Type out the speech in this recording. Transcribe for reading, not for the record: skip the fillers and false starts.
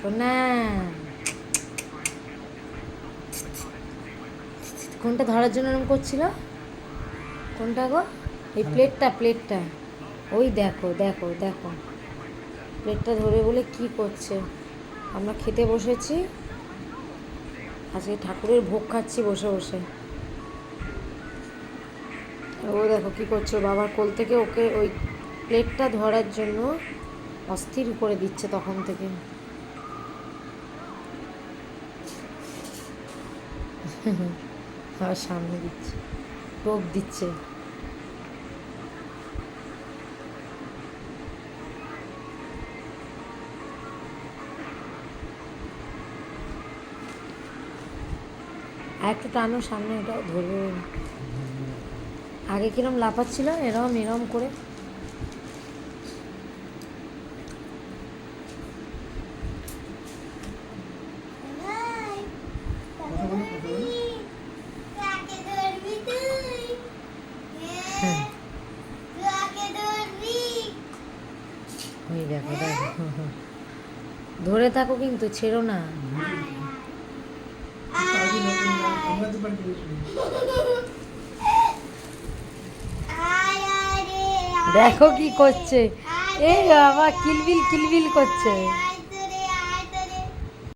সোনা, কোনটা ধরার জন্য এরকম করছিল? কোনটা গো? এই প্লেটটা। ওই দেখো দেখো দেখো, প্লেটটা ধরে বলে কি করছে। আমরা খেতে বসেছি, আজকে ঠাকুরের ভোগ খাচ্ছি বসে বসে। ও দেখো কি করছে, বাবার কোল থেকে ওকে ওই প্লেটটা ধরার জন্য অস্থির করে দিচ্ছে তখন থেকে। আবার সামনে দিচ্ছে, টোপ দিচ্ছে। আর একটু টানো সামনে, ওটা ধরবে। আগে কিরম লাফাচ্ছিল এরম এরম করে। ওই দেখো দেখো, ধরে থাকো কিন্তু ছেড়ো না। দেখো কি করছে, এই বাবা কিলবিল কিলবিল করছে।